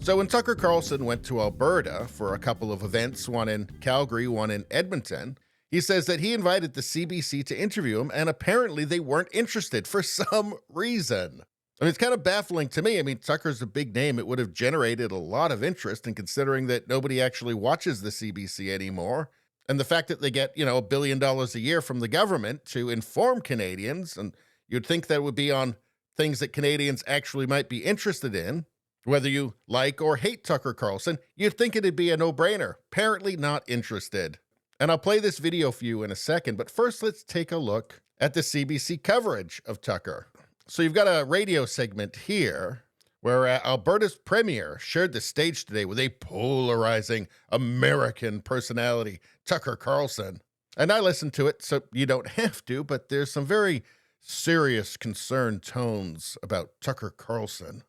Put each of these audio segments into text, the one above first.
So when Tucker Carlson went to Alberta for a couple of events, one in Calgary, one in Edmonton, he says that he invited the CBC to interview him, and apparently they weren't interested for some reason. I mean, it's kind of baffling to me. I mean, Tucker's a big name. It would have generated a lot of interest, and considering that nobody actually watches the CBC anymore, and the fact that they get, $1 billion a year from the government to inform Canadians, and you'd think that would be on things that Canadians actually might be interested in. Whether you like or hate Tucker Carlson, you'd think it'd be a no-brainer. Apparently not interested. And I'll play this video for you in a second, but first let's take a look at the CBC coverage of Tucker. So you've got a radio segment here where Alberta's premier shared the stage today with a polarizing American personality, Tucker Carlson. And I listened to it, so you don't have to, but there's some very serious, concerned tones about Tucker Carlson.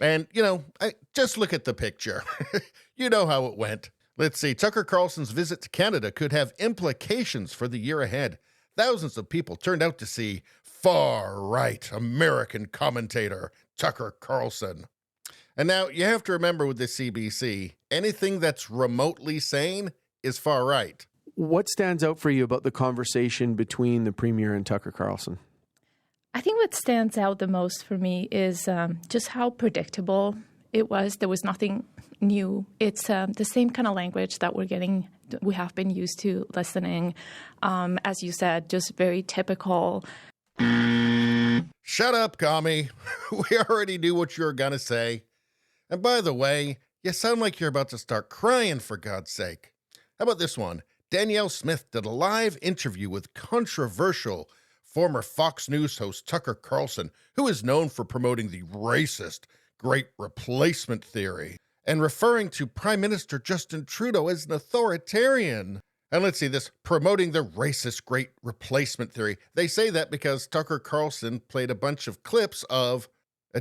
And, just look at the picture. You know how it went. Let's see. Tucker Carlson's visit to Canada could have implications for the year ahead. Thousands of people turned out to see far-right American commentator Tucker Carlson. And now you have to remember with the CBC, anything that's remotely sane is far-right. What stands out for you about the conversation between the Premier and Tucker Carlson? I think what stands out the most for me is just how predictable it was. There was nothing new. It's the same kind of language that we have been used to listening. As you said, just very typical. Shut up, commie. We already knew what you were going to say. And by the way, you sound like you're about to start crying, for God's sake. How about this one? Danielle Smith did a live interview with controversial former Fox News host Tucker Carlson, who is known for promoting the racist Great Replacement theory and referring to Prime Minister Justin Trudeau as an authoritarian. And let's see this, promoting the racist Great Replacement theory. They say that because Tucker Carlson played a bunch of clips of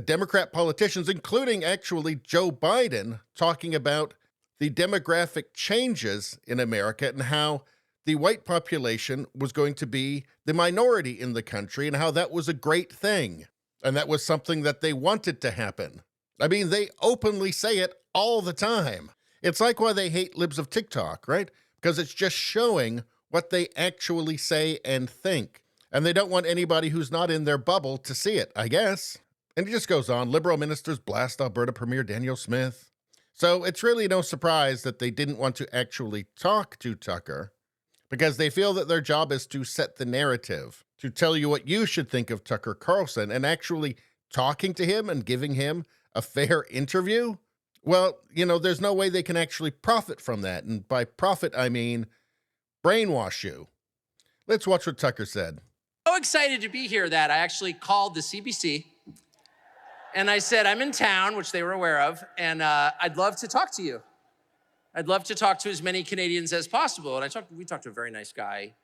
Democrat politicians, including actually Joe Biden, talking about the demographic changes in America and how the white population was going to be the minority in the country and how that was a great thing. And that was something that they wanted to happen. I mean, they openly say it all the time. It's like why they hate libs of TikTok, right? Because it's just showing what they actually say and think. And they don't want anybody who's not in their bubble to see it, I guess. And it just goes on. Liberal ministers blast Alberta Premier Danielle Smith. So it's really no surprise that they didn't want to actually talk to Tucker, because they feel that their job is to set the narrative, to tell you what you should think of Tucker Carlson, and actually talking to him and giving him a fair interview. Well, there's no way they can actually profit from that. And by profit, I mean brainwash you. Let's watch what Tucker said. So excited to be here that I actually called the CBC and I said, I'm in town, which they were aware of, and I'd love to talk to you. I'd love to talk to as many Canadians as possible. And we talked to a very nice guy.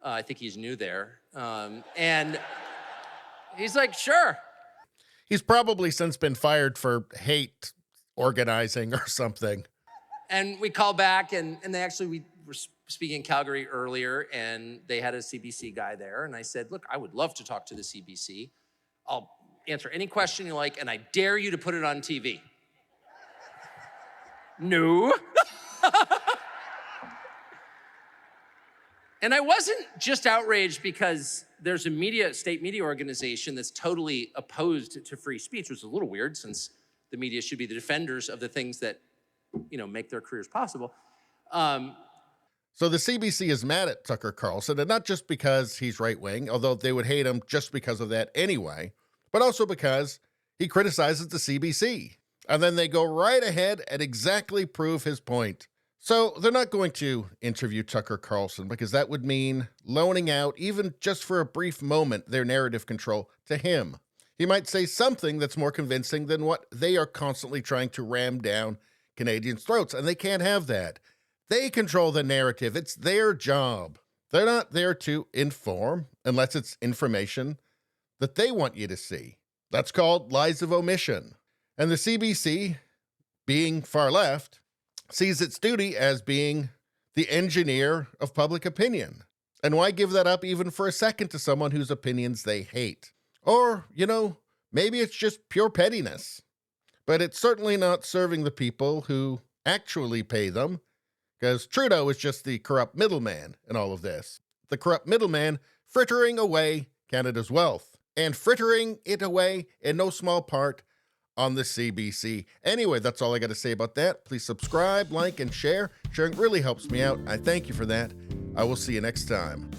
I think he's new there. And he's like, sure. He's probably since been fired for hate organizing or something. And we called back, and we were speaking in Calgary earlier, and they had a CBC guy there. And I said, look, I would love to talk to the CBC. I'll answer any question you like, and I dare you to put it on TV. No. And I wasn't just outraged because there's a state media organization that's totally opposed to free speech, which is a little weird since the media should be the defenders of the things that, make their careers possible. So the CBC is mad at Tucker Carlson, and not just because he's right-wing, although they would hate him just because of that anyway, but also because he criticizes the CBC. And then they go right ahead and exactly prove his point. So they're not going to interview Tucker Carlson because that would mean loaning out, even just for a brief moment, their narrative control to him. He might say something that's more convincing than what they are constantly trying to ram down Canadians' throats, and they can't have that. They control the narrative. It's their job. They're not there to inform unless it's information that they want you to see. That's called lies of omission. And the CBC, being far left, sees its duty as being the engineer of public opinion. And why give that up even for a second to someone whose opinions they hate? Or, maybe it's just pure pettiness. But it's certainly not serving the people who actually pay them, because Trudeau is just the corrupt middleman in all of this. The corrupt middleman frittering away Canada's wealth, and frittering it away in no small part on the CBC. Anyway, that's all I got to say about that. Please subscribe, like, and share. Sharing really helps me out. I thank you for that. I will see you next time.